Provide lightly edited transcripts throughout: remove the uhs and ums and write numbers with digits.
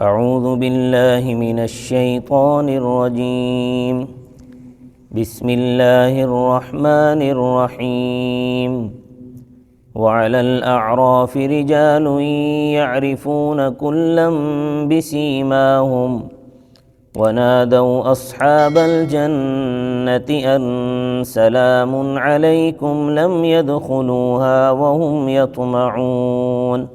اعوذ باللہ من الشیطان الرجیم بسم اللہ الرحمن الرحیم وعلى الأعراف رجال يعرفون كلا بسيماهم ونادوا أصحاب الجنة أن سلام عليكم لم يدخلوها وهم يطمعون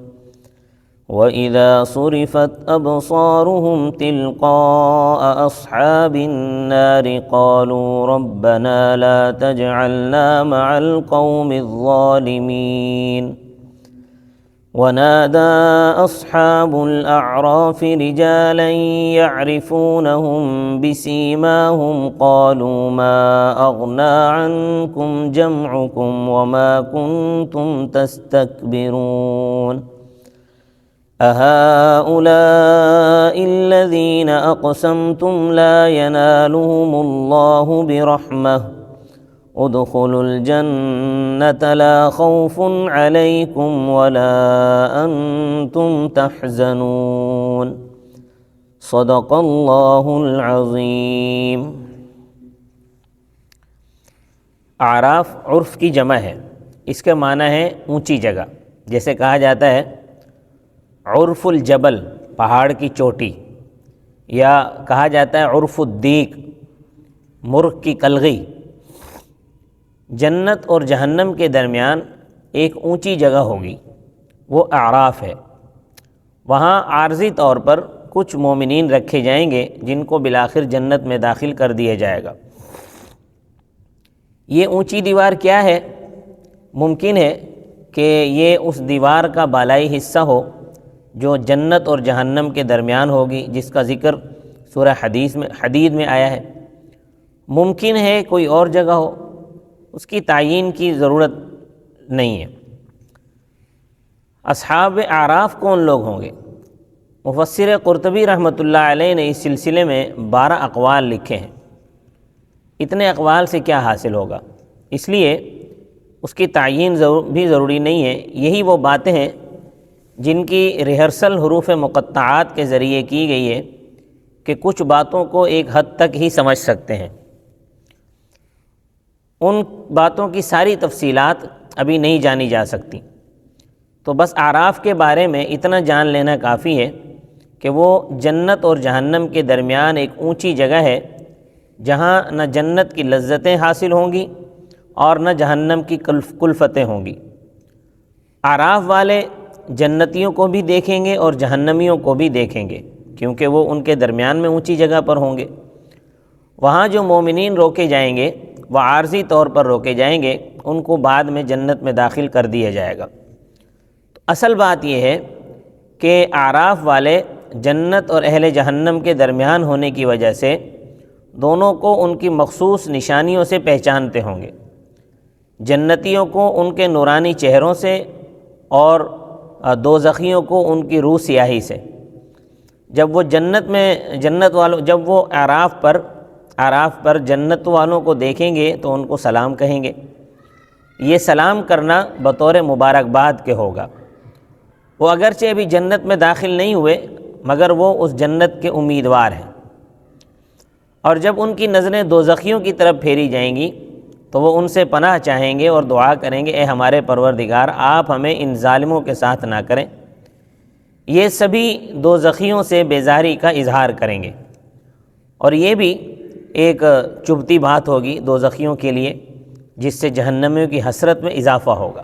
وإذا صرفت أبصارهم تلقاء أصحاب النار قالوا ربنا لا تجعلنا مع القوم الظالمين ونادى أصحاب الأعراف رجالا يعرفونهم بسيماهم قالوا ما أغنى عنكم جمعكم وما كنتم تستكبرون أهؤلاء الذين أقسمتم لا ينالهم الله برحمة ادخلوا الجنة لا خوف عليكم ولا أنتم تحزنون صدق الله العظيم۔ اعراف عرف کی جمع ہے، اس کا معنی ہے اونچی جگہ، جیسے کہا جاتا ہے عرف الجبل پہاڑ کی چوٹی، یا کہا جاتا ہے عرف الدیک مرغ کی کلغی۔ جنت اور جہنم کے درمیان ایک اونچی جگہ ہوگی، وہ اعراف ہے۔ وہاں عارضی طور پر کچھ مومنین رکھے جائیں گے جن کو بالآخر جنت میں داخل کر دیا جائے گا۔ یہ اونچی دیوار کیا ہے؟ ممکن ہے کہ یہ اس دیوار کا بالائی حصہ ہو جو جنت اور جہنم کے درمیان ہوگی، جس کا ذکر سورہ حدید میں آیا ہے۔ ممکن ہے کوئی اور جگہ ہو، اس کی تعیین کی ضرورت نہیں ہے۔ اصحاب اعراف کون لوگ ہوں گے؟ مفسر قرطبی رحمۃ اللہ علیہ نے اس سلسلے میں 12 اقوال لکھے ہیں۔ اتنے اقوال سے کیا حاصل ہوگا، اس لیے اس کی تعیین بھی ضروری نہیں ہے۔ یہی وہ باتیں ہیں جن کی ریہرسل حروف مقطعات کے ذریعے کی گئی ہے کہ کچھ باتوں کو ایک حد تک ہی سمجھ سکتے ہیں۔ ان باتوں کی ساری تفصیلات ابھی نہیں جانی جا سکتی، تو بس اعراف کے بارے میں اتنا جان لینا کافی ہے کہ وہ جنت اور جہنم کے درمیان ایک اونچی جگہ ہے، جہاں نہ جنت کی لذتیں حاصل ہوں گی اور نہ جہنم کی کلفتیں ہوں گی۔ اعراف والے جنتیوں کو بھی دیکھیں گے اور جہنمیوں کو بھی دیکھیں گے، کیونکہ وہ ان کے درمیان میں اونچی جگہ پر ہوں گے۔ وہاں جو مومنین روکے جائیں گے وہ عارضی طور پر روکے جائیں گے، ان کو بعد میں جنت میں داخل کر دیا جائے گا۔ تو اصل بات یہ ہے کہ اعراف والے جنت اور اہل جہنم کے درمیان ہونے کی وجہ سے دونوں کو ان کی مخصوص نشانیوں سے پہچانتے ہوں گے۔ جنتیوں کو ان کے نورانی چہروں سے اور دوزخیوں کو ان کی روح سیاہی سے۔ جب وہ جب وہ اعراف پر جنت والوں کو دیکھیں گے تو ان کو سلام کہیں گے۔ یہ سلام کرنا بطور مبارکباد کے ہوگا۔ وہ اگرچہ ابھی جنت میں داخل نہیں ہوئے مگر وہ اس جنت کے امیدوار ہیں، اور جب ان کی نظریں دوزخیوں کی طرف پھیری جائیں گی تو وہ ان سے پناہ چاہیں گے اور دعا کریں گے، اے ہمارے پروردگار آپ ہمیں ان ظالموں کے ساتھ نہ کریں۔ یہ سبھی دوزخیوں سے بیزاری کا اظہار کریں گے، اور یہ بھی ایک چبھتی بات ہوگی دوزخیوں کے لیے، جس سے جہنمیوں کی حسرت میں اضافہ ہوگا۔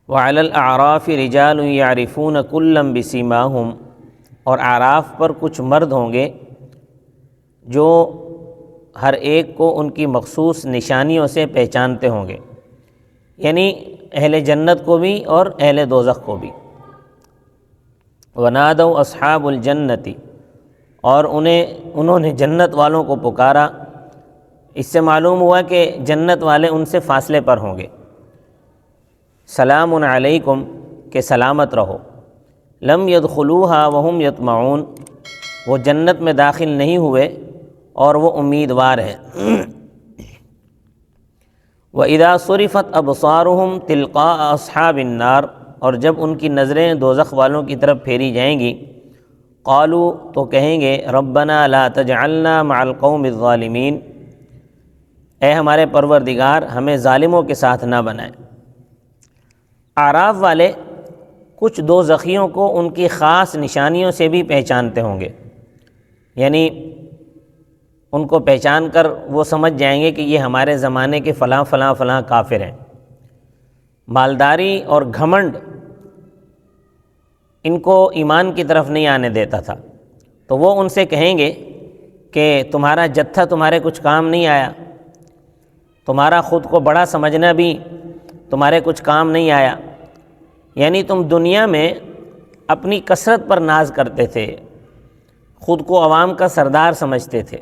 وَعَلَى الْأَعْرَافِ رِجَالٌ يَعْرِفُونَ كُلًّا بِسِيمَاهُمْ، اور اعراف پر کچھ مرد ہوں گے جو ہر ایک کو ان کی مخصوص نشانیوں سے پہچانتے ہوں گے، یعنی اہل جنت کو بھی اور اہل دوزخ کو بھی۔ وَنَادَوْا أَصْحَابُ الْجَنَّةِ، اور انہوں نے جنت والوں کو پکارا۔ اس سے معلوم ہوا کہ جنت والے ان سے فاصلے پر ہوں گے۔ سلام علیکم، کہ سلامت رہو۔ لم يدخلوها وهم يطمعون، وہ جنت میں داخل نہیں ہوئے اور وہ امیدوار ہیں۔ وَإِذَا صُرِفَتْ أَبْصَارُهُمْ تِلْقَاءَ أَصْحَابِ النَّارِ، اور جب ان کی نظریں دوزخ والوں کی طرف پھیری جائیں گی قالوا تو کہیں گے ربنا لا تجعلنا مع القوم الظالمین، اے ہمارے پروردگار ہمیں ظالموں کے ساتھ نہ بنائے۔ اعراف والے کچھ دوزخیوں کو ان کی خاص نشانیوں سے بھی پہچانتے ہوں گے، یعنی ان کو پہچان کر وہ سمجھ جائیں گے کہ یہ ہمارے زمانے کے فلاں فلاں فلاں کافر ہیں۔ مالداری اور گھمنڈ ان کو ایمان کی طرف نہیں آنے دیتا تھا، تو وہ ان سے کہیں گے کہ تمہارا جتھا تمہارے کچھ کام نہیں آیا، تمہارا خود کو بڑا سمجھنا بھی تمہارے کچھ کام نہیں آیا، یعنی تم دنیا میں اپنی کثرت پر ناز کرتے تھے، خود کو عوام کا سردار سمجھتے تھے،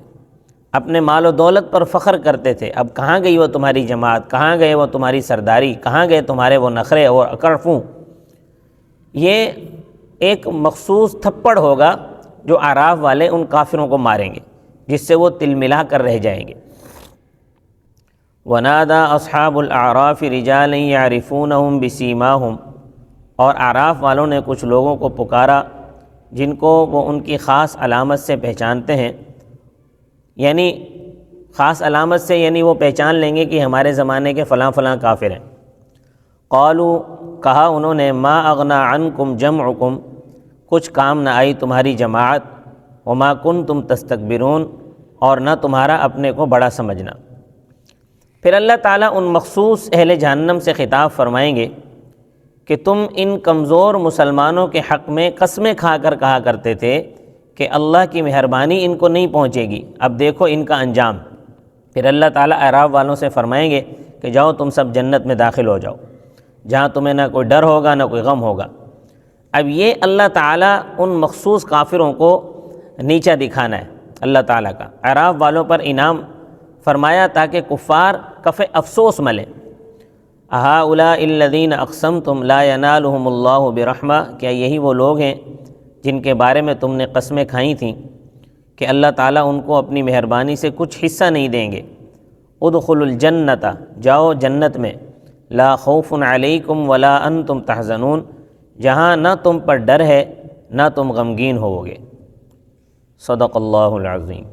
اپنے مال و دولت پر فخر کرتے تھے، اب کہاں گئی وہ تمہاری جماعت، کہاں گئے وہ تمہاری سرداری، کہاں گئے تمہارے وہ نخرے اور اکڑفوں۔ یہ ایک مخصوص تھپڑ ہوگا جو اعراف والے ان کافروں کو ماریں گے، جس سے وہ تل ملا کر رہ جائیں گے۔ وَنَادَى أَصْحَابُ الْأَعْرَافِ رِجَالًا يَعْرِفُونَهُمْ بِسِيمَاهُمْ، اور اعراف والوں نے کچھ لوگوں کو پکارا جن کو وہ ان کی خاص علامت سے پہچانتے ہیں، یعنی خاص علامت سے یعنی وہ پہچان لیں گے کہ ہمارے زمانے کے فلاں فلاں کافر ہیں۔ قالوا کہا انہوں نے ما اغنا عنکم جمعکم، کچھ کام نہ آئی تمہاری جماعت، وما کنتم تستکبرون، اور نہ تمہارا اپنے کو بڑا سمجھنا۔ پھر اللہ تعالیٰ ان مخصوص اہل جہنم سے خطاب فرمائیں گے کہ تم ان کمزور مسلمانوں کے حق میں قسمیں کھا کر کہا کرتے تھے کہ اللہ کی مہربانی ان کو نہیں پہنچے گی، اب دیکھو ان کا انجام۔ پھر اللہ تعالیٰ اعراف والوں سے فرمائیں گے کہ جاؤ تم سب جنت میں داخل ہو جاؤ، جہاں تمہیں نہ کوئی ڈر ہوگا نہ کوئی غم ہوگا۔ اب یہ اللہ تعالیٰ ان مخصوص کافروں کو نیچا دکھانا ہے اللہ تعالیٰ کا، اعراف والوں پر انعام فرمایا تاکہ کفار کف افسوس ملیں۔ اہؤلاء الذین اقسمتم لا ینالہم اللہ برحمہ، کیا یہی وہ لوگ ہیں جن کے بارے میں تم نے قسمیں کھائی تھیں کہ اللہ تعالیٰ ان کو اپنی مہربانی سے کچھ حصہ نہیں دیں گے۔ ادخلوا الجنت، جاؤ جنت میں، لا خوف علیکم ولا انتم تحزنون، جہاں نہ تم پر ڈر ہے نہ تم غمگین ہوگے۔ صدق اللہ العظیم۔